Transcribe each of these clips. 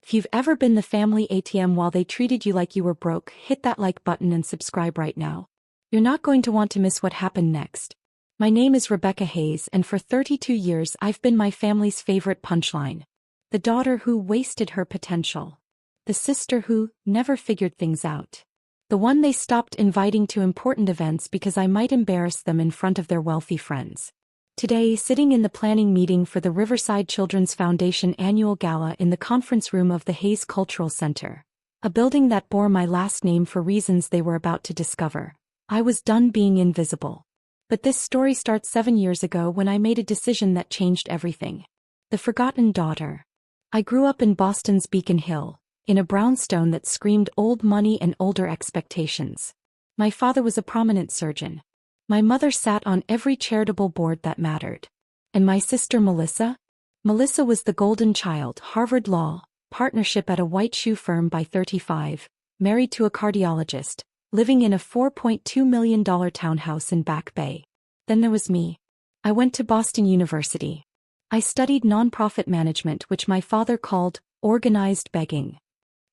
If you've ever been the family ATM while they treated you like you were broke, hit that like button and subscribe right now. You're not going to want to miss what happened next. My name is Rebecca Hayes, and for 32 years I've been my family's favorite punchline. The daughter who wasted her potential. The sister who never figured things out. The one they stopped inviting to important events because I might embarrass them in front of their wealthy friends. Today, sitting in the planning meeting for the Riverside Children's Foundation annual gala in the conference room of the Hayes Cultural Center, a building that bore my last name for reasons they were about to discover, I was done being invisible. But this story starts 7 years ago when I made a decision that changed everything. The forgotten daughter. I grew up in Boston's Beacon Hill, in a brownstone that screamed old money and older expectations. My father was a prominent surgeon. My mother sat on every charitable board that mattered. And my sister Melissa? Melissa was the golden child, Harvard Law, partnership at a white shoe firm by 35, married to a cardiologist, living in a $4.2 million townhouse in Back Bay. Then there was me. I went to Boston University. I studied nonprofit management, which my father called organized begging.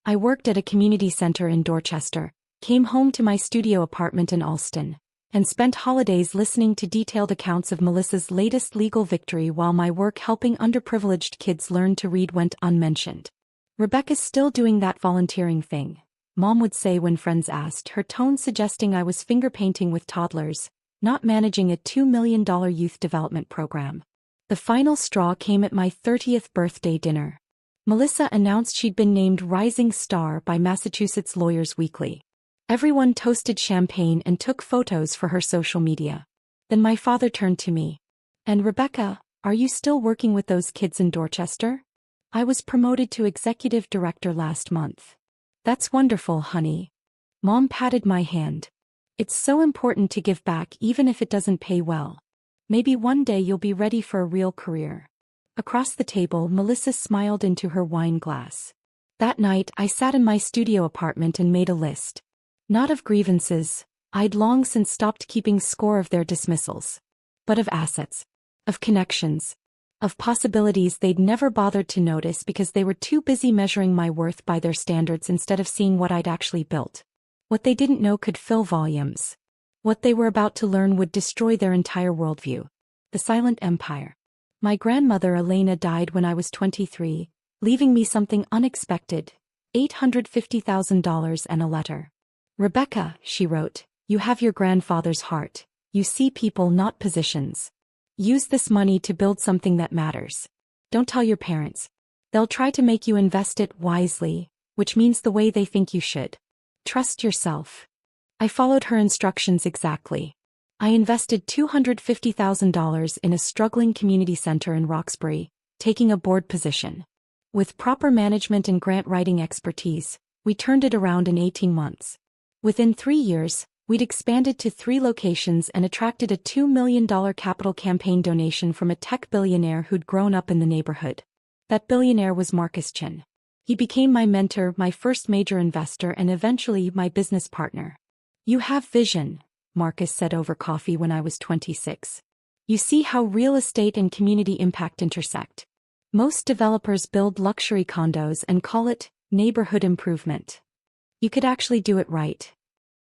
I worked at a community center in Dorchester, came home to my studio apartment in Allston, and spent holidays listening to detailed accounts of Melissa's latest legal victory while my work helping underprivileged kids learn to read went unmentioned. Rebecca's still doing that volunteering thing, Mom would say when friends asked, her tone suggesting I was finger painting with toddlers, not managing a $2 million youth development program. The final straw came at my 30th birthday dinner. Melissa announced she'd been named Rising Star by Massachusetts Lawyers Weekly. Everyone toasted champagne and took photos for her social media. Then my father turned to me. And Rebecca, are you still working with those kids in Dorchester? I was promoted to executive director last month. That's wonderful, honey. Mom patted my hand. It's so important to give back even if it doesn't pay well. Maybe one day you'll be ready for a real career. Across the table, Melissa smiled into her wine glass. That night, I sat in my studio apartment and made a list. Not of grievances, I'd long since stopped keeping score of their dismissals. But of assets. Of connections. Of possibilities they'd never bothered to notice because they were too busy measuring my worth by their standards instead of seeing what I'd actually built. What they didn't know could fill volumes. What they were about to learn would destroy their entire worldview. The silent empire. My grandmother Elena died when I was 23, leaving me something unexpected, $850,000 and a letter. Rebecca, she wrote, you have your grandfather's heart. You see people, not positions. Use this money to build something that matters. Don't tell your parents. They'll try to make you invest it wisely, which means the way they think you should. Trust yourself. I followed her instructions exactly. I invested $250,000 in a struggling community center in Roxbury, taking a board position. With proper management and grant writing expertise, we turned it around in 18 months. Within 3 years, we'd expanded to 3 locations and attracted a $2 million capital campaign donation from a tech billionaire who'd grown up in the neighborhood. That billionaire was Marcus Chin. He became my mentor, my first major investor, and eventually my business partner. You have vision, Marcus said over coffee when I was 26. You see how real estate and community impact intersect. Most developers build luxury condos and call it neighborhood improvement. You could actually do it right.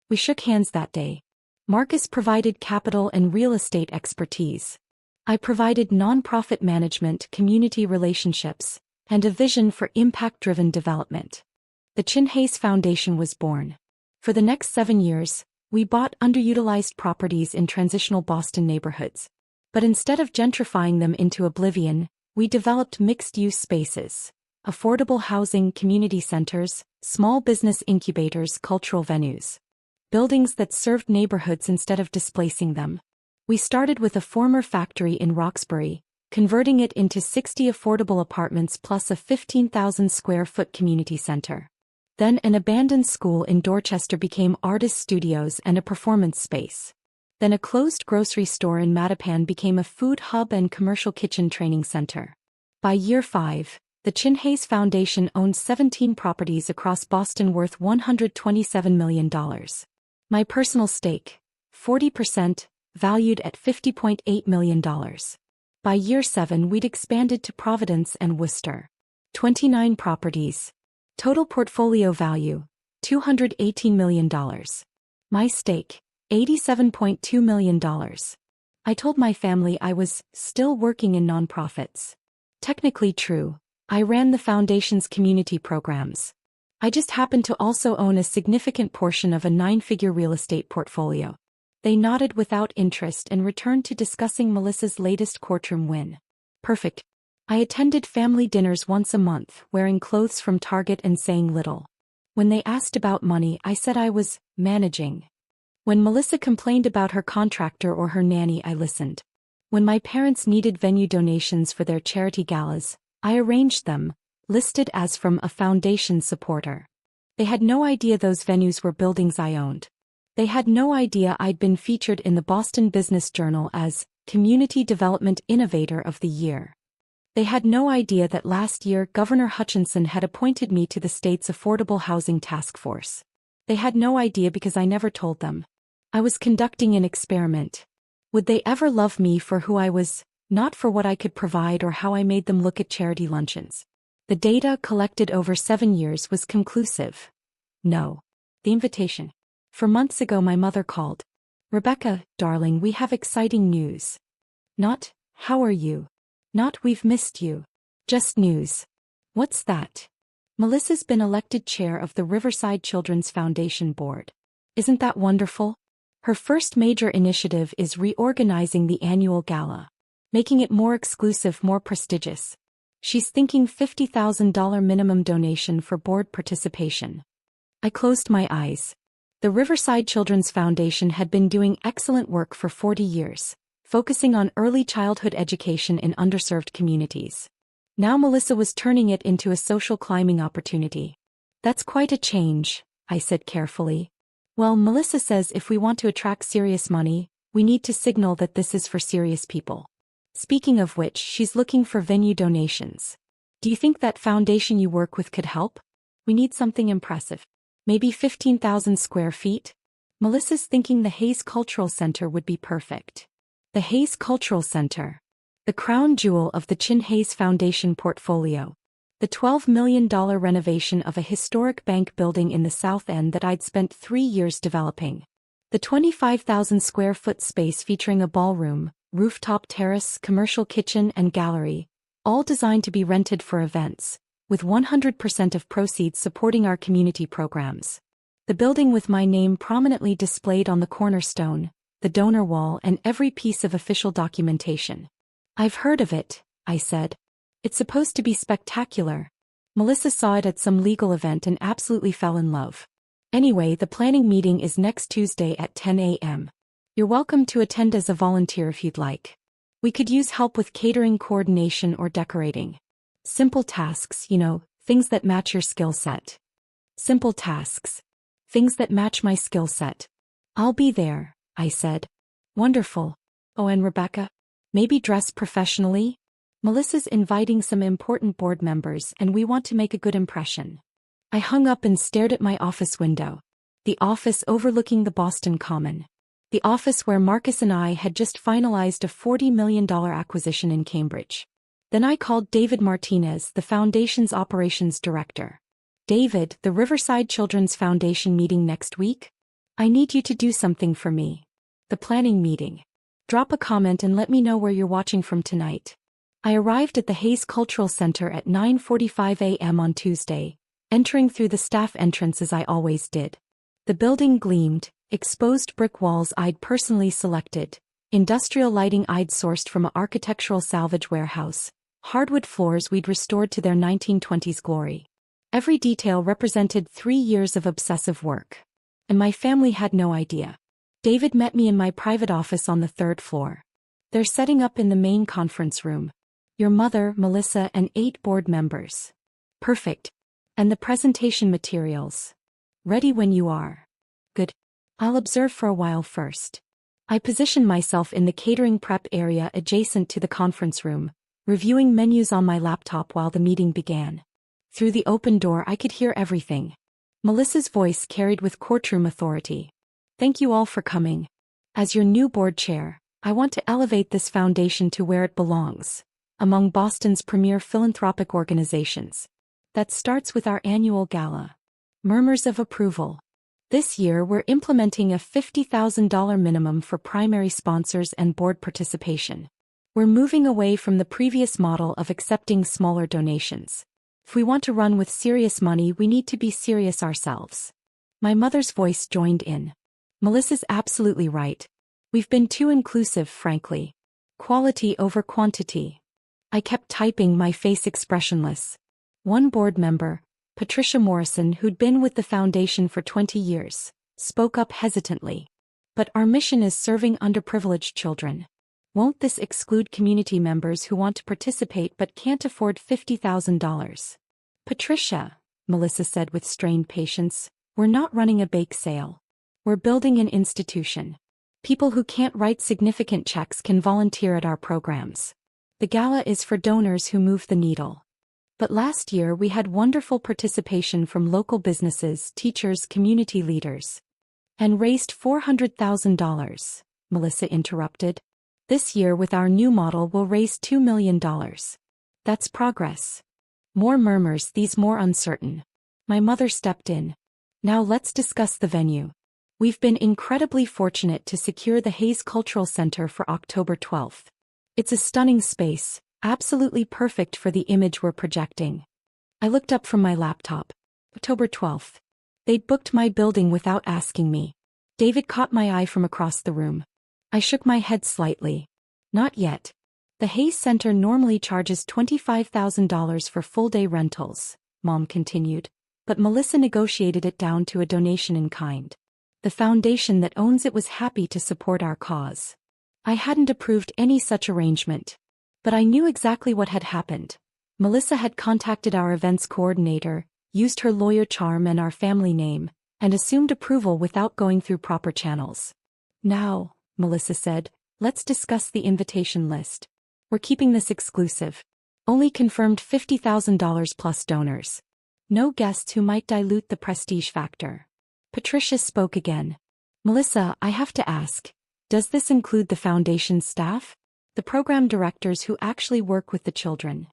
We shook hands that day. Marcus provided capital and real estate expertise. I provided nonprofit management, community relationships, and a vision for impact-driven development. The Chin Hayes Foundation was born. For the next 7 years, we bought underutilized properties in transitional Boston neighborhoods. But instead of gentrifying them into oblivion, we developed mixed-use spaces. Affordable housing, community centers, small business incubators, cultural venues. Buildings that served neighborhoods instead of displacing them. We started with a former factory in Roxbury, converting it into 60 affordable apartments plus a 15,000 square foot community center. Then an abandoned school in Dorchester became artist studios and a performance space. Then a closed grocery store in Mattapan became a food hub and commercial kitchen training center. By year 5, the Chin Hayes Foundation owned 17 properties across Boston worth $127 million. My personal stake, 40%, valued at $50.8 million. By year 7 we'd expanded to Providence and Worcester. 29 properties, Total portfolio value, $218 million. My stake, $87.2 million. I told my family I was still working in nonprofits. Technically true, I ran the foundation's community programs. I just happened to also own a significant portion of a 9-figure real estate portfolio. They nodded without interest and returned to discussing Melissa's latest courtroom win. Perfect. I attended family dinners once a month, wearing clothes from Target and saying little. When they asked about money, I said I was managing. When Melissa complained about her contractor or her nanny, I listened. When my parents needed venue donations for their charity galas, I arranged them, listed as from a foundation supporter. They had no idea those venues were buildings I owned. They had no idea I'd been featured in the Boston Business Journal as Community Development Innovator of the Year. They had no idea that last year Governor Hutchinson had appointed me to the state's Affordable Housing Task Force. They had no idea because I never told them. I was conducting an experiment. Would they ever love me for who I was, not for what I could provide or how I made them look at charity luncheons? The data collected over 7 years was conclusive. No. The invitation. For months ago my mother called. Rebecca, darling, we have exciting news. Not, how are you? Not, we've missed you. Just news. What's that? Melissa's been elected chair of the Riverside Children's Foundation board. Isn't that wonderful? Her first major initiative is reorganizing the annual gala, making it more exclusive, more prestigious. She's thinking $50,000 minimum donation for board participation. I closed my eyes. The Riverside Children's Foundation had been doing excellent work for 40 years, focusing on early childhood education in underserved communities. Now Melissa was turning it into a social climbing opportunity. That's quite a change, I said carefully. Well, Melissa says if we want to attract serious money, we need to signal that this is for serious people. Speaking of which, she's looking for venue donations. Do you think that foundation you work with could help? We need something impressive. Maybe 15,000 square feet? Melissa's thinking the Hayes Cultural Center would be perfect. The Hayes Cultural Center. The crown jewel of the Chin Hayes Foundation portfolio. The $12 million renovation of a historic bank building in the South End that I'd spent 3 years developing. The 25,000 square foot space featuring a ballroom, rooftop terrace, commercial kitchen and gallery, all designed to be rented for events, with 100% of proceeds supporting our community programs. The building with my name prominently displayed on the cornerstone, the donor wall and every piece of official documentation. I've heard of it, I said. It's supposed to be spectacular. Melissa saw it at some legal event and absolutely fell in love. Anyway, the planning meeting is next Tuesday at 10 a.m. You're welcome to attend as a volunteer if you'd like. We could use help with catering, coordination or decorating. Simple tasks, things that match your skill set. Simple tasks. Things that match my skill set. I'll be there, I said. Wonderful. Oh, and Rebecca? Maybe dress professionally? Melissa's inviting some important board members and we want to make a good impression. I hung up and stared at my office window. The office overlooking the Boston Common. The office where Marcus and I had just finalized a $40 million acquisition in Cambridge. Then I called David Martinez, the foundation's operations director. David, the Riverside Children's Foundation meeting next week? I need you to do something for me. The planning meeting. Drop a comment and let me know where you're watching from tonight. I arrived at the Hayes Cultural Center at 9:45 a.m. on Tuesday, entering through the staff entrance as I always did. The building gleamed, exposed brick walls I'd personally selected, industrial lighting I'd sourced from an architectural salvage warehouse, hardwood floors we'd restored to their 1920s glory. Every detail represented 3 years of obsessive work. And my family had no idea. David met me in my private office on the 3rd floor. They're setting up in the main conference room. Your mother, Melissa, and 8 board members. Perfect. And the presentation materials. Ready when you are. Good. I'll observe for a while first. I positioned myself in the catering prep area adjacent to the conference room, reviewing menus on my laptop while the meeting began. Through the open door I could hear everything. Melissa's voice carried with courtroom authority. Thank you all for coming. As your new board chair, I want to elevate this foundation to where it belongs, among Boston's premier philanthropic organizations. That starts with our annual gala. Murmurs of approval. This year we're implementing a $50,000 minimum for primary sponsors and board participation. We're moving away from the previous model of accepting smaller donations. If we want to run with serious money, we need to be serious ourselves. My mother's voice joined in. Melissa's absolutely right. We've been too inclusive, frankly. Quality over quantity. I kept typing, my face expressionless. One board member, Patricia Morrison, who'd been with the foundation for 20 years, spoke up hesitantly. But our mission is serving underprivileged children. Won't this exclude community members who want to participate but can't afford $50,000? Patricia, Melissa said with strained patience, we're not running a bake sale. We're building an institution. People who can't write significant checks can volunteer at our programs. The gala is for donors who move the needle. But last year we had wonderful participation from local businesses, teachers, community leaders. And raised $400,000, Melissa interrupted. This year with our new model we'll raise $2 million. That's progress. More murmurs, these more uncertain. My mother stepped in. Now let's discuss the venue. We've been incredibly fortunate to secure the Hayes Cultural Center for October 12th. It's a stunning space, absolutely perfect for the image we're projecting. I looked up from my laptop. October 12th. They'd booked my building without asking me. David caught my eye from across the room. I shook my head slightly. Not yet. The Hayes Center normally charges $25,000 for full-day rentals, Mom continued, but Melissa negotiated it down to a donation in kind. The foundation that owns it was happy to support our cause. I hadn't approved any such arrangement. But I knew exactly what had happened. Melissa had contacted our events coordinator, used her lawyer charm and our family name, and assumed approval without going through proper channels. Now, Melissa said, let's discuss the invitation list. We're keeping this exclusive. Only confirmed $50,000 plus donors. No guests who might dilute the prestige factor. Patricia spoke again. Melissa, I have to ask, does this include the foundation's staff? The program directors who actually work with the children?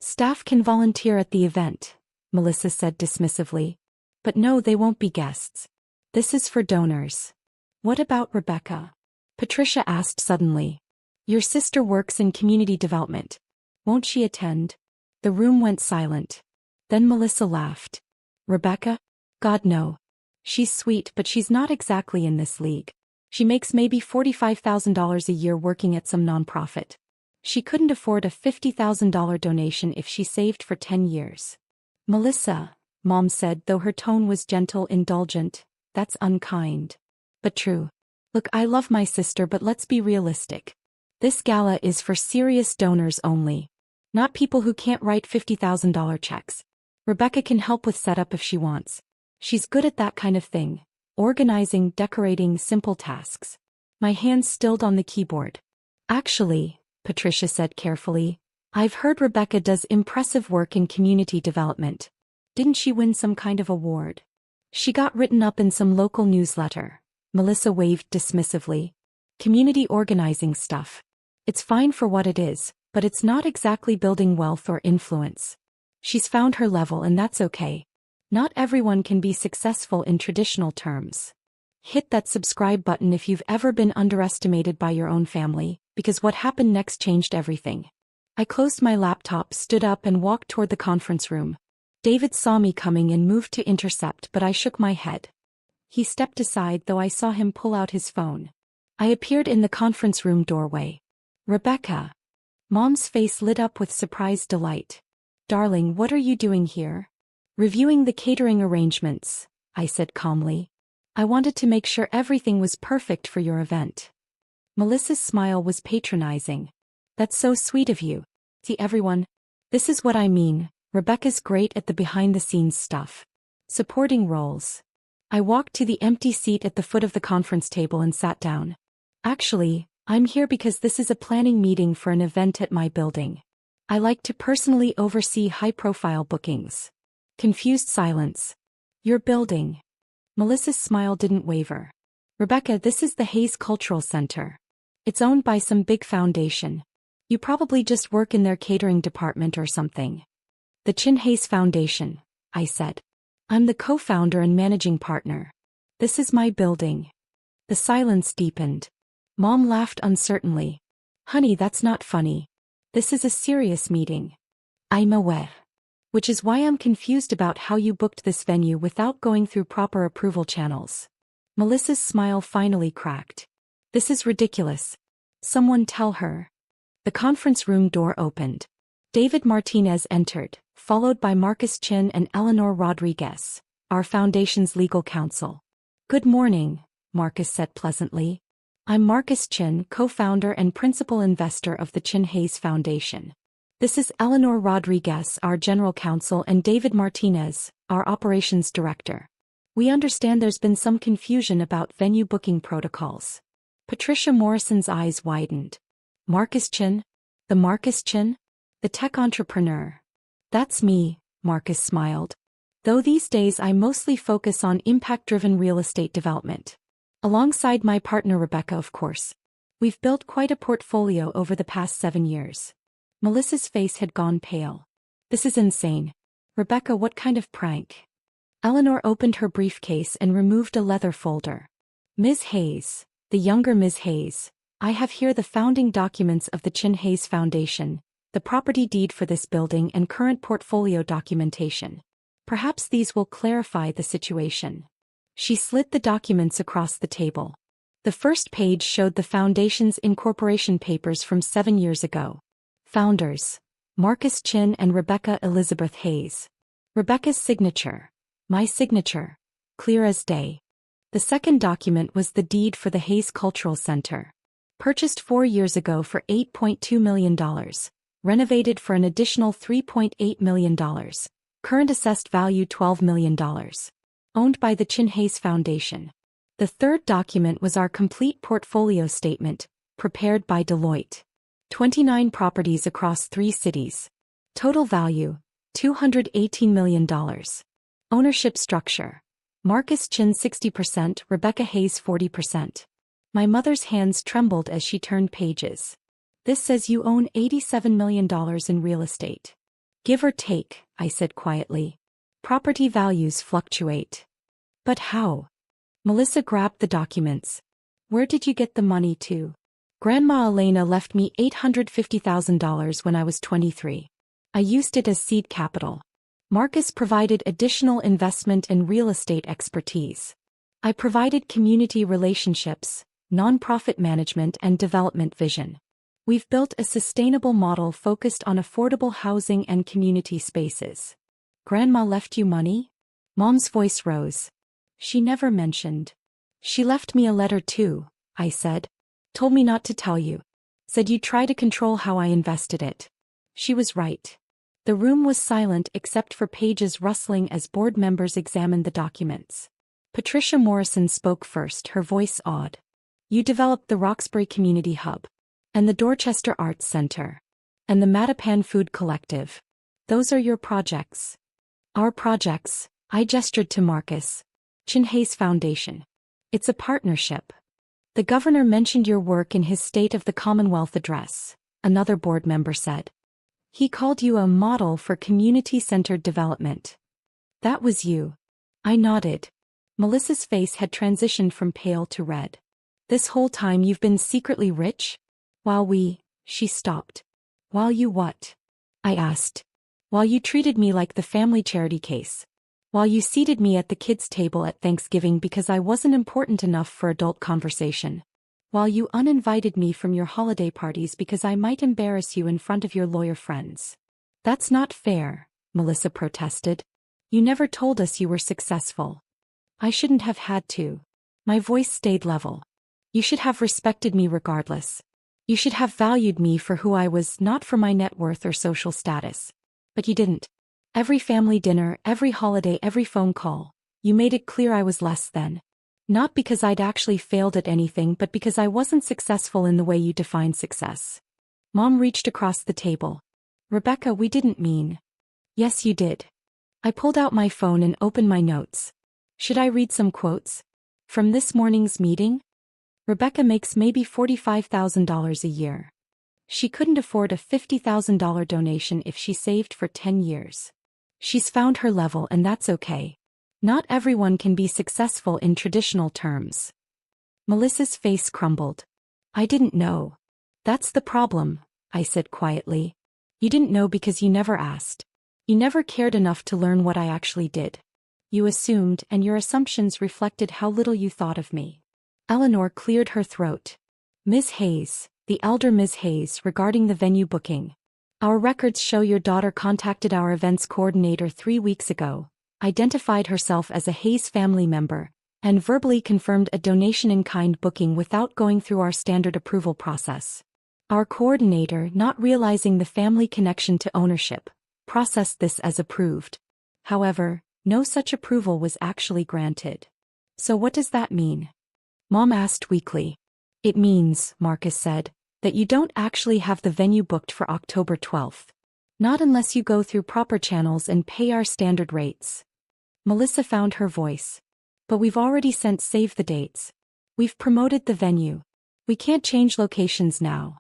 Staff can volunteer at the event, Melissa said dismissively. But no, they won't be guests. This is for donors. What about Rebecca? Patricia asked suddenly. Your sister works in community development. Won't she attend? The room went silent. Then Melissa laughed. Rebecca? God no. She's sweet, but she's not exactly in this league. She makes maybe $45,000 a year working at some nonprofit. She couldn't afford a $50,000 donation if she saved for 10 years. Melissa, Mom said, though her tone was gentle, indulgent, that's unkind. But true. Look, I love my sister, but let's be realistic. This gala is for serious donors only. Not people who can't write $50,000 checks. Rebecca can help with setup if she wants. She's good at that kind of thing. Organizing, decorating, simple tasks. My hands stilled on the keyboard. Actually, Patricia said carefully, I've heard Rebecca does impressive work in community development. Didn't she win some kind of award? She got written up in some local newsletter. Melissa waved dismissively. Community organizing stuff. It's fine for what it is, but it's not exactly building wealth or influence. She's found her level and that's okay. Not everyone can be successful in traditional terms. Hit that subscribe button if you've ever been underestimated by your own family, because what happened next changed everything. I closed my laptop, stood up and walked toward the conference room. David saw me coming and moved to intercept, but I shook my head. He stepped aside, though I saw him pull out his phone. I appeared in the conference room doorway. Rebecca. Mom's face lit up with surprised delight. Darling, what are you doing here? Reviewing the catering arrangements, I said calmly. I wanted to make sure everything was perfect for your event. Melissa's smile was patronizing. That's so sweet of you. See everyone? This is what I mean. Rebecca's great at the behind-the-scenes stuff. Supporting roles. I walked to the empty seat at the foot of the conference table and sat down. Actually, I'm here because this is a planning meeting for an event at my building. I like to personally oversee high-profile bookings. Confused silence. Your building. Melissa's smile didn't waver. Rebecca, this is the Hayes Cultural Center. It's owned by some big foundation. You probably just work in their catering department or something. The Chin Hayes Foundation, I said. I'm the co-founder and managing partner. This is my building. The silence deepened. Mom laughed uncertainly. Honey, that's not funny. This is a serious meeting. I'm aware. Which is why I'm confused about how you booked this venue without going through proper approval channels. Melissa's smile finally cracked. This is ridiculous. Someone tell her. The conference room door opened. David Martinez entered, followed by Marcus Chin and Eleanor Rodriguez, our foundation's legal counsel. Good morning, Marcus said pleasantly. I'm Marcus Chin, co-founder and principal investor of the Chin Hayes Foundation. This is Eleanor Rodriguez, our general counsel, and David Martinez, our operations director. We understand there's been some confusion about venue booking protocols. Patricia Morrison's eyes widened. Marcus Chin? The Marcus Chin? The tech entrepreneur. That's me, Marcus smiled. Though these days I mostly focus on impact-driven real estate development. Alongside my partner Rebecca, of course. We've built quite a portfolio over the past 7 years. Melissa's face had gone pale. This is insane. Rebecca, what kind of prank? Eleanor opened her briefcase and removed a leather folder. Ms. Hayes, the younger Ms. Hayes, I have here the founding documents of the Chin Hayes Foundation, the property deed for this building and current portfolio documentation. Perhaps these will clarify the situation. She slid the documents across the table. The first page showed the foundation's incorporation papers from 7 years ago. Founders, Marcus Chin and Rebecca Elizabeth Hayes. Rebecca's signature. My signature. Clear as day. The second document was the deed for the Hayes Cultural Center. Purchased 4 years ago for $8.2 million. Renovated for an additional $3.8 million. Current assessed value $12 million. Owned by the Chin Hayes Foundation. The third document was our complete portfolio statement, prepared by Deloitte. 29 properties across 3 cities. Total value, $218 million. Ownership structure. Marcus Chin 60%, Rebecca Hayes 40%. My mother's hands trembled as she turned pages. This says you own $87 million in real estate. Give or take, I said quietly. Property values fluctuate. But how? Melissa grabbed the documents. Where did you get the money to? Grandma Elena left me $850,000 when I was 23. I used it as seed capital. Marcus provided additional investment and real estate expertise. I provided community relationships, nonprofit management and development vision. We've built a sustainable model focused on affordable housing and community spaces. Grandma left you money? Mom's voice rose. She never mentioned. She left me a letter too, I said. Told me not to tell you. Said you'd try to control how I invested it. She was right. The room was silent except for pages rustling as board members examined the documents. Patricia Morrison spoke first, her voice awed. You developed the Roxbury Community Hub. And the Dorchester Arts Center. And the Mattapan Food Collective. Those are your projects. Our projects, I gestured to Marcus. Chin Hayes Foundation. It's a partnership. The governor mentioned your work in his State of the Commonwealth address, another board member said. He called you a model for community-centered development. That was you. I nodded. Melissa's face had transitioned from pale to red. This whole time you've been secretly rich? She stopped. While you what? I asked. While you treated me like the family charity case. While you seated me at the kids' table at Thanksgiving because I wasn't important enough for adult conversation. While you uninvited me from your holiday parties because I might embarrass you in front of your lawyer friends. That's not fair, Melissa protested. You never told us you were successful. I shouldn't have had to. My voice stayed level. You should have respected me regardless. You should have valued me for who I was, not for my net worth or social status. But you didn't. Every family dinner, every holiday, every phone call, you made it clear I was less than. Not because I'd actually failed at anything, but because I wasn't successful in the way you define success. Mom reached across the table. Rebecca, we didn't mean. Yes, you did. I pulled out my phone and opened my notes. Should I read some quotes? From this morning's meeting? Rebecca makes maybe $45,000 a year. She couldn't afford a $50,000 donation if she saved for 10 years. She's found her level and that's okay. Not everyone can be successful in traditional terms. Melissa's face crumbled. I didn't know. That's the problem, I said quietly. You didn't know because you never asked. You never cared enough to learn what I actually did. You assumed, and your assumptions reflected how little you thought of me. Eleanor cleared her throat. Ms. Hayes, the elder Ms. Hayes, regarding the venue booking. Our records show your daughter contacted our events coordinator 3 weeks ago, identified herself as a Hayes family member, and verbally confirmed a donation-in-kind booking without going through our standard approval process. Our coordinator, not realizing the family connection to ownership, processed this as approved. However, no such approval was actually granted. So what does that mean? Mom asked weakly. It means, Marcus said, that you don't actually have the venue booked for October 12th. Not unless you go through proper channels and pay our standard rates. Melissa found her voice. But we've already sent save the dates. We've promoted the venue. We can't change locations now.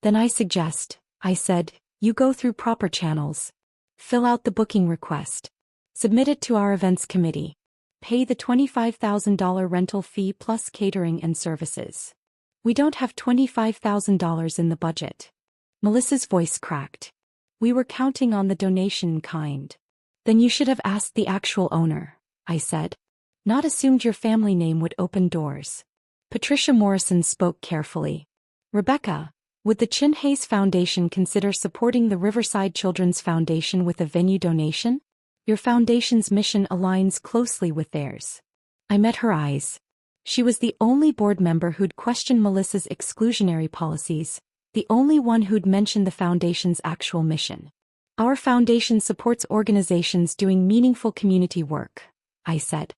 Then I suggest, I said, you go through proper channels. Fill out the booking request. Submit it to our events committee. Pay the $25,000 rental fee plus catering and services. We don't have $25,000 in the budget. Melissa's voice cracked. We were counting on the donation in kind. Then you should have asked the actual owner, I said. Not assumed your family name would open doors. Patricia Morrison spoke carefully. Rebecca, would the Chin Hayes Foundation consider supporting the Riverside Children's Foundation with a venue donation? Your foundation's mission aligns closely with theirs. I met her eyes. She was the only board member who'd questioned Melissa's exclusionary policies, the only one who'd mentioned the foundation's actual mission. Our foundation supports organizations doing meaningful community work, I said.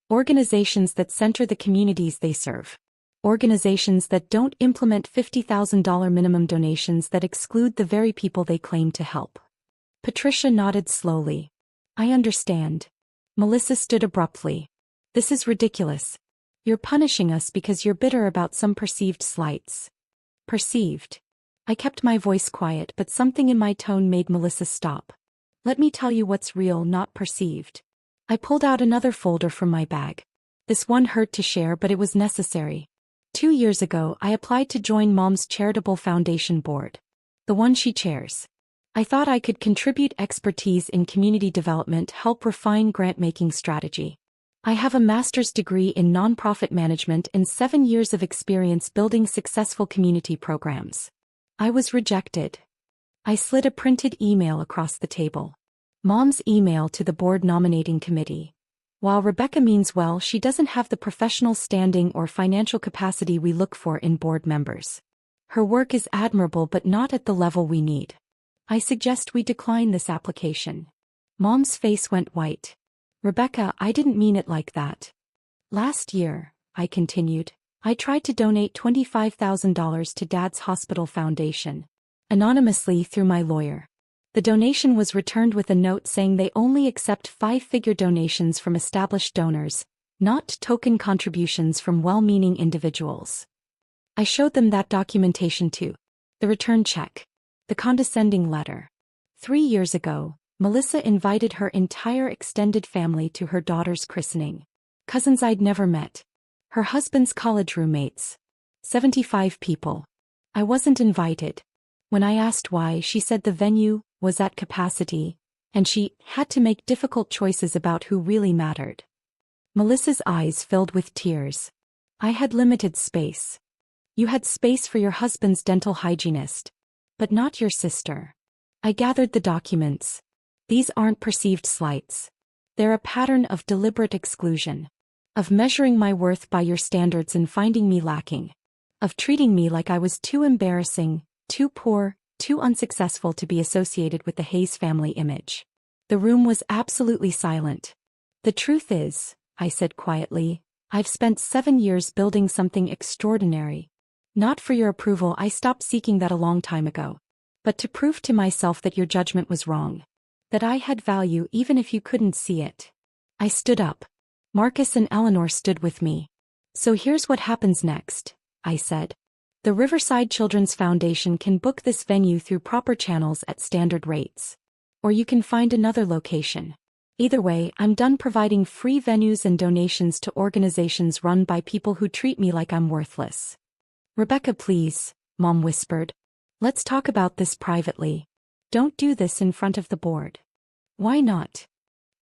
Organizations that center the communities they serve. Organizations that don't implement $50,000 minimum donations that exclude the very people they claim to help. Patricia nodded slowly. I understand. Melissa stood abruptly. This is ridiculous. You're punishing us because you're bitter about some perceived slights. Perceived. I kept my voice quiet, but something in my tone made Melissa stop. Let me tell you what's real, not perceived. I pulled out another folder from my bag. This one hurt to share, but it was necessary. 2 years ago, I applied to join Mom's charitable foundation board. The one she chairs. I thought I could contribute expertise in community development, help refine grant-making strategy. I have a master's degree in nonprofit management and 7 years of experience building successful community programs. I was rejected. I slid a printed email across the table. Mom's email to the board nominating committee. While Rebecca means well, she doesn't have the professional standing or financial capacity we look for in board members. Her work is admirable but not at the level we need. I suggest we decline this application. Mom's face went white. Rebecca, I didn't mean it like that. Last year, I continued, I tried to donate $25,000 to Dad's hospital foundation. Anonymously through my lawyer. The donation was returned with a note saying they only accept 5-figure donations from established donors, not token contributions from well-meaning individuals. I showed them that documentation too. The return check. The condescending letter. 3 years ago, Melissa invited her entire extended family to her daughter's christening. Cousins I'd never met. Her husband's college roommates. 75 people. I wasn't invited. When I asked why, she said the venue was at capacity, and she had to make difficult choices about who really mattered. Melissa's eyes filled with tears. I had limited space. You had space for your husband's dental hygienist, but not your sister. I gathered the documents. These aren't perceived slights. They're a pattern of deliberate exclusion. Of measuring my worth by your standards and finding me lacking. Of treating me like I was too embarrassing, too poor, too unsuccessful to be associated with the Hayes family image. The room was absolutely silent. The truth is, I said quietly, I've spent 7 years building something extraordinary. Not for your approval, I stopped seeking that a long time ago. But to prove to myself that your judgment was wrong. That I had value even if you couldn't see it. I stood up. Marcus and Eleanor stood with me. So here's what happens next, I said. The Riverside Children's Foundation can book this venue through proper channels at standard rates. Or you can find another location. Either way, I'm done providing free venues and donations to organizations run by people who treat me like I'm worthless. Rebecca, please, Mom whispered. Let's talk about this privately. Don't do this in front of the board. Why not?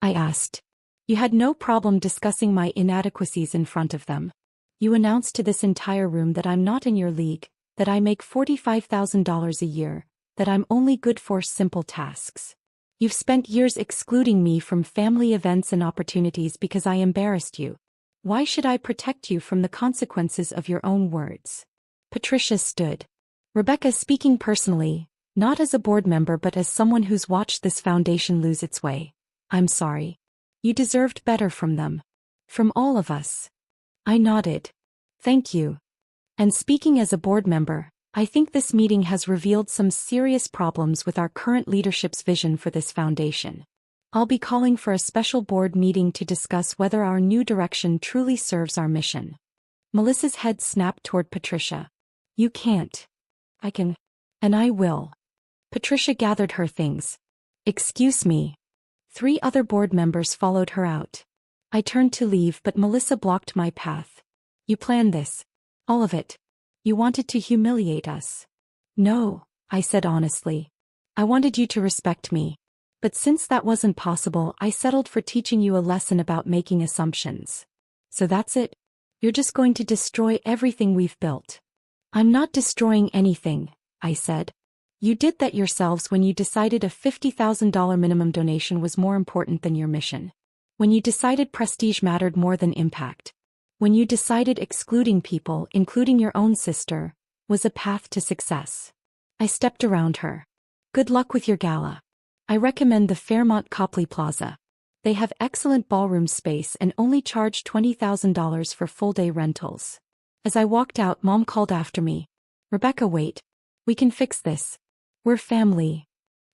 I asked. You had no problem discussing my inadequacies in front of them. You announced to this entire room that I'm not in your league, that I make $45,000 a year, that I'm only good for simple tasks. You've spent years excluding me from family events and opportunities because I embarrassed you. Why should I protect you from the consequences of your own words? Patricia stood. Rebecca, speaking personally, not as a board member but as someone who's watched this foundation lose its way. I'm sorry. You deserved better from them. From all of us. I nodded. Thank you. And speaking as a board member, I think this meeting has revealed some serious problems with our current leadership's vision for this foundation. I'll be calling for a special board meeting to discuss whether our new direction truly serves our mission. Melissa's head snapped toward Patricia. You can't. I can. And I will. Patricia gathered her things. Excuse me. 3 other board members followed her out. I turned to leave but Melissa blocked my path. You planned this. All of it. You wanted to humiliate us. No, I said honestly. I wanted you to respect me. But since that wasn't possible, I settled for teaching you a lesson about making assumptions. So that's it? You're just going to destroy everything we've built. I'm not destroying anything, I said. You did that yourselves when you decided a $50,000 minimum donation was more important than your mission. When you decided prestige mattered more than impact. When you decided excluding people, including your own sister, was a path to success. I stepped around her. Good luck with your gala. I recommend the Fairmont Copley Plaza. They have excellent ballroom space and only charge $20,000 for full-day rentals. As I walked out, Mom called after me. Rebecca, wait. We can fix this. We're family.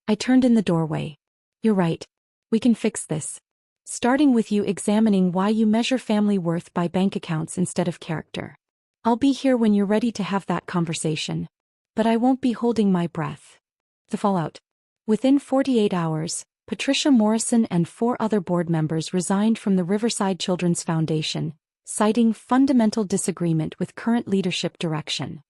I turned in the doorway. You're right. We can fix this. Starting with you examining why you measure family worth by bank accounts instead of character. I'll be here when you're ready to have that conversation. But I won't be holding my breath. The fallout. Within 48 hours, Patricia Morrison and 4 other board members resigned from the Riverside Children's Foundation, citing fundamental disagreement with current leadership direction.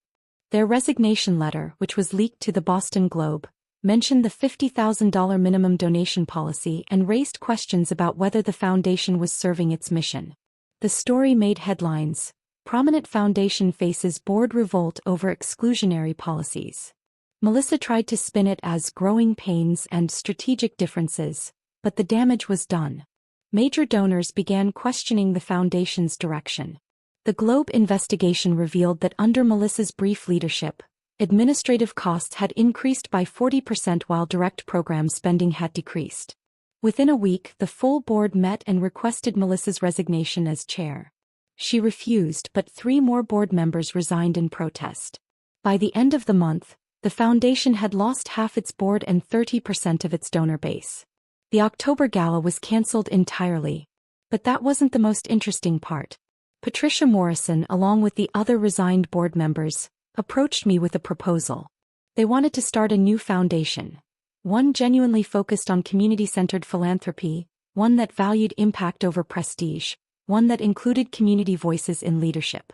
Their resignation letter, which was leaked to the Boston Globe, mentioned the $50,000 minimum donation policy and raised questions about whether the foundation was serving its mission. The story made headlines. Prominent foundation faces board revolt over exclusionary policies. Melissa tried to spin it as growing pains and strategic differences, but the damage was done. Major donors began questioning the foundation's direction. The Globe investigation revealed that under Melissa's brief leadership, administrative costs had increased by 40% while direct program spending had decreased. Within a week, the full board met and requested Melissa's resignation as chair. She refused, but 3 more board members resigned in protest. By the end of the month, the foundation had lost half its board and 30% of its donor base. The October gala was canceled entirely. But that wasn't the most interesting part. Patricia Morrison, along with the other resigned board members, approached me with a proposal. They wanted to start a new foundation. One genuinely focused on community-centered philanthropy, one that valued impact over prestige, one that included community voices in leadership.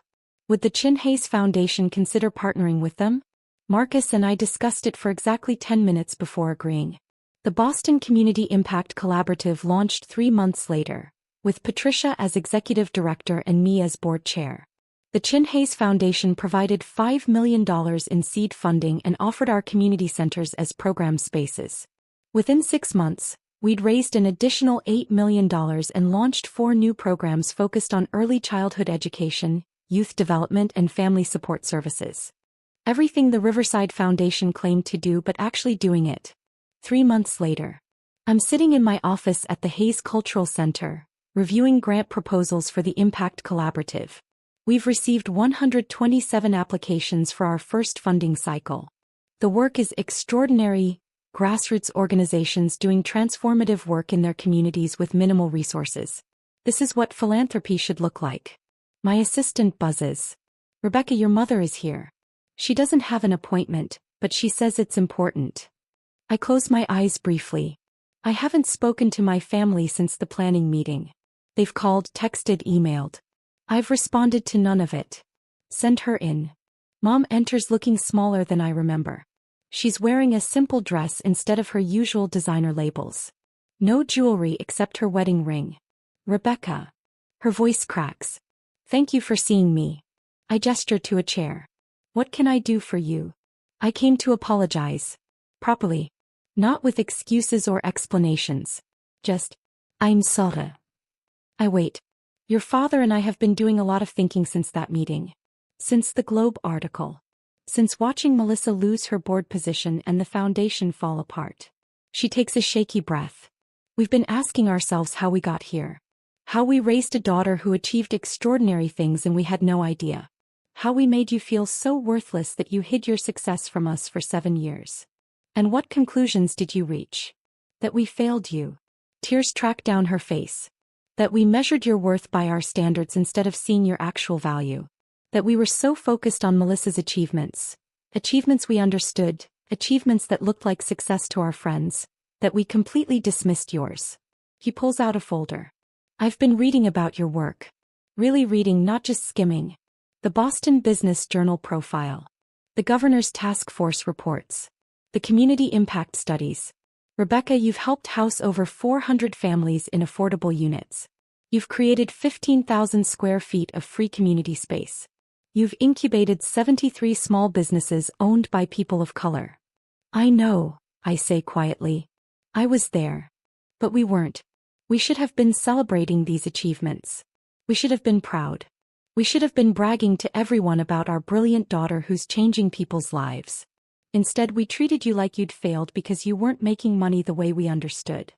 Would the Chin Hayes Foundation consider partnering with them? Marcus and I discussed it for exactly 10 minutes before agreeing. The Boston Community Impact Collaborative launched 3 months later, with Patricia as executive director and me as board chair. The Chin Hayes Foundation provided $5 million in seed funding and offered our community centers as program spaces. Within 6 months, we'd raised an additional $8 million and launched 4 new programs focused on early childhood education, youth development, and family support services. Everything the Riverside Foundation claimed to do but actually doing it. 3 months later, I'm sitting in my office at the Hayes Cultural Center, reviewing grant proposals for the Impact Collaborative. We've received 127 applications for our first funding cycle. The work is extraordinary, grassroots organizations doing transformative work in their communities with minimal resources. This is what philanthropy should look like. My assistant buzzes. Rebecca, your mother is here. She doesn't have an appointment, but she says it's important. I close my eyes briefly. I haven't spoken to my family since the planning meeting. They've called, texted, emailed. I've responded to none of it. Send her in. Mom enters looking smaller than I remember. She's wearing a simple dress instead of her usual designer labels. No jewelry except her wedding ring. Rebecca. Her voice cracks. Thank you for seeing me. I gesture to a chair. What can I do for you? I came to apologize. Properly. Not with excuses or explanations. Just, I'm sorry. I wait. Your father and I have been doing a lot of thinking since that meeting. Since the Globe article. Since watching Melissa lose her board position and the foundation fall apart. She takes a shaky breath. We've been asking ourselves how we got here. How we raised a daughter who achieved extraordinary things and we had no idea. How we made you feel so worthless that you hid your success from us for 7 years. And what conclusions did you reach? That we failed you. Tears track down her face. That we measured your worth by our standards instead of seeing your actual value. That we were so focused on Melissa's achievements. Achievements we understood, achievements that looked like success to our friends, that we completely dismissed yours. He pulls out a folder. I've been reading about your work. Really reading, not just skimming. The Boston Business Journal profile. The Governor's Task Force reports. The community impact studies. Rebecca, you've helped house over 400 families in affordable units. You've created 15,000 square feet of free community space. You've incubated 73 small businesses owned by people of color. I know, I say quietly. I was there. But we weren't. We should have been celebrating these achievements. We should have been proud. We should have been bragging to everyone about our brilliant daughter who's changing people's lives. Instead, we treated you like you'd failed because you weren't making money the way we understood.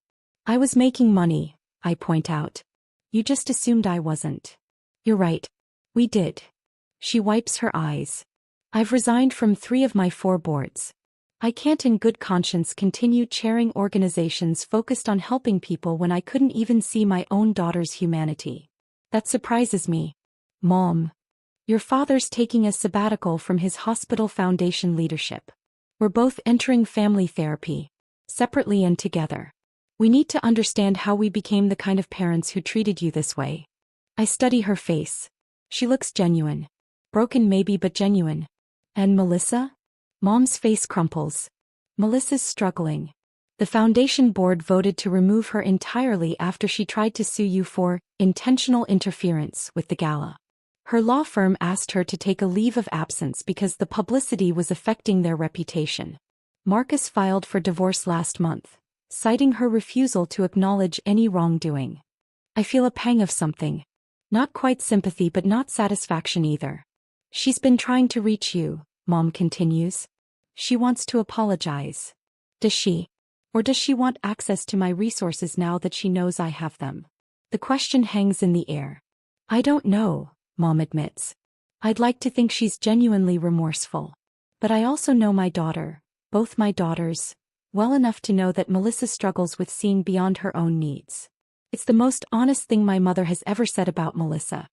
I was making money, I point out. You just assumed I wasn't. You're right. We did. She wipes her eyes. I've resigned from 3 of my 4 boards. I can't in good conscience continue chairing organizations focused on helping people when I couldn't even see my own daughter's humanity. That surprises me. Mom. Your father's taking a sabbatical from his hospital foundation leadership. We're both entering family therapy. Separately and together. We need to understand how we became the kind of parents who treated you this way. I study her face. She looks genuine. Broken maybe, but genuine. And Melissa? Mom's face crumples. Melissa's struggling. The foundation board voted to remove her entirely after she tried to sue you for intentional interference with the gala. Her law firm asked her to take a leave of absence because the publicity was affecting their reputation. Marcus filed for divorce last month, citing her refusal to acknowledge any wrongdoing. I feel a pang of something. Not quite sympathy, but not satisfaction either. She's been trying to reach you, Mom continues. She wants to apologize. Does she? Or does she want access to my resources now that she knows I have them? The question hangs in the air. I don't know, Mom admits. I'd like to think she's genuinely remorseful. But I also know my daughter, both my daughters, well enough to know that Melissa struggles with seeing beyond her own needs. It's the most honest thing my mother has ever said about Melissa.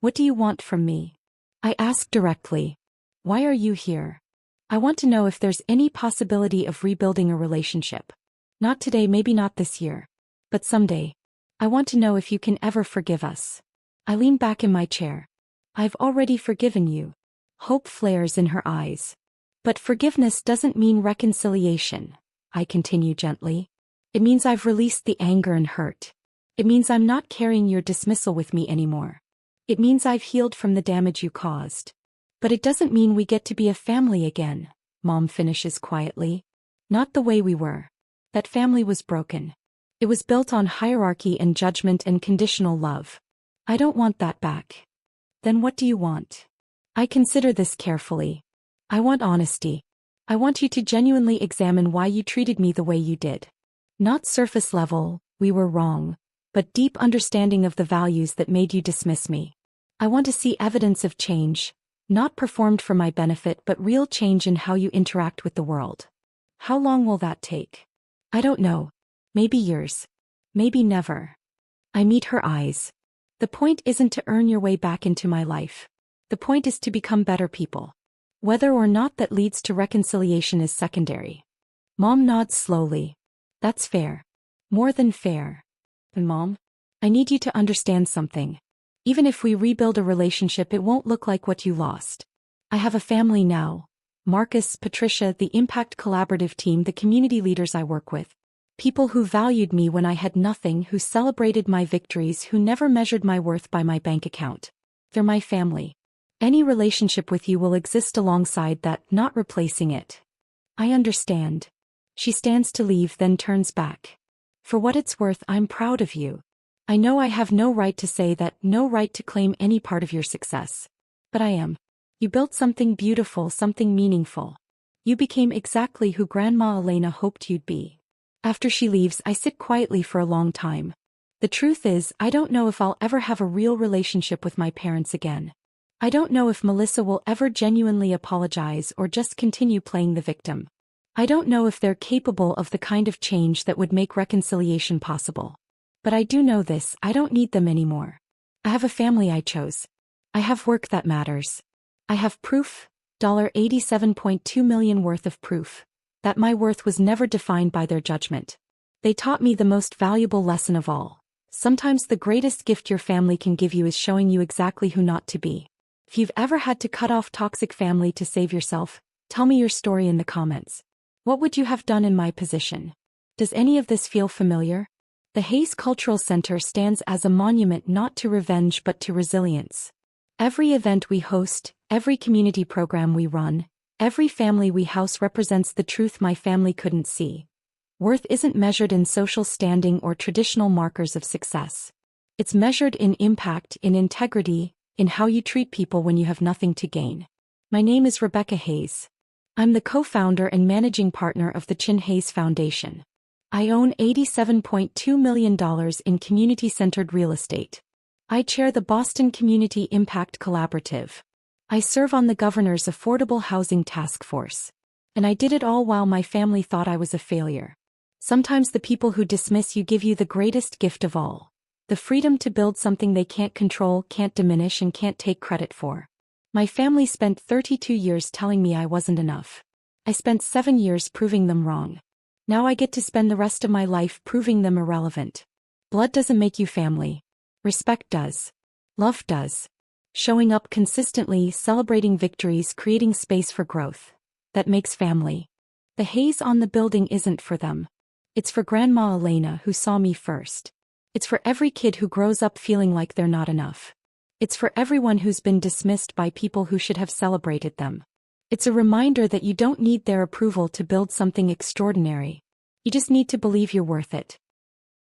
What do you want from me? I ask directly. Why are you here? I want to know if there's any possibility of rebuilding a relationship. Not today, maybe not this year. But someday. I want to know if you can ever forgive us. I lean back in my chair. I've already forgiven you. Hope flares in her eyes. But forgiveness doesn't mean reconciliation, I continue gently. It means I've released the anger and hurt. It means I'm not carrying your dismissal with me anymore. It means I've healed from the damage you caused. But it doesn't mean we get to be a family again, Mom finishes quietly. Not the way we were. That family was broken. It was built on hierarchy and judgment and conditional love. I don't want that back. Then what do you want? I consider this carefully. I want honesty. I want you to genuinely examine why you treated me the way you did. Not surface level, we were wrong, but deep understanding of the values that made you dismiss me. I want to see evidence of change, not performed for my benefit but real change in how you interact with the world. How long will that take? I don't know. Maybe years. Maybe never. I meet her eyes. The point isn't to earn your way back into my life. The point is to become better people. Whether or not that leads to reconciliation is secondary. Mom nods slowly. That's fair. More than fair. And Mom, I need you to understand something. Even if we rebuild a relationship, it won't look like what you lost. I have a family now. Marcus, Patricia, the Impact Collaborative team, the community leaders I work with. People who valued me when I had nothing, who celebrated my victories, who never measured my worth by my bank account. They're my family. Any relationship with you will exist alongside that, not replacing it. I understand. She stands to leave, then turns back. For what it's worth, I'm proud of you. I know I have no right to say that, no right to claim any part of your success. But I am. You built something beautiful, something meaningful. You became exactly who Grandma Elena hoped you'd be. After she leaves, I sit quietly for a long time. The truth is, I don't know if I'll ever have a real relationship with my parents again. I don't know if Melissa will ever genuinely apologize or just continue playing the victim. I don't know if they're capable of the kind of change that would make reconciliation possible. But I do know this: I don't need them anymore. I have a family I chose. I have work that matters. I have proof, $87.2 million worth of proof, that my worth was never defined by their judgment. They taught me the most valuable lesson of all. Sometimes the greatest gift your family can give you is showing you exactly who not to be. If you've ever had to cut off toxic family to save yourself, tell me your story in the comments. What would you have done in my position? Does any of this feel familiar? The Hayes Cultural Center stands as a monument not to revenge but to resilience. Every event we host, every community program we run, every family we house represents the truth my family couldn't see. Worth isn't measured in social standing or traditional markers of success. It's measured in impact, in integrity, in how you treat people when you have nothing to gain. My name is Rebecca Hayes. I'm the co-founder and managing partner of the Chin Hayes Foundation. I own $87.2 million in community-centered real estate. I chair the Boston Community Impact Collaborative. I serve on the Governor's Affordable Housing Task Force. And I did it all while my family thought I was a failure. Sometimes the people who dismiss you give you the greatest gift of all: the freedom to build something they can't control, can't diminish, and can't take credit for. My family spent 32 years telling me I wasn't enough. I spent 7 years proving them wrong. Now I get to spend the rest of my life proving them irrelevant. Blood doesn't make you family. Respect does. Love does. Showing up consistently, celebrating victories, creating space for growth. That makes family. The haze on the building isn't for them. It's for Grandma Elena, who saw me first. It's for every kid who grows up feeling like they're not enough. It's for everyone who's been dismissed by people who should have celebrated them. It's a reminder that you don't need their approval to build something extraordinary. You just need to believe you're worth it.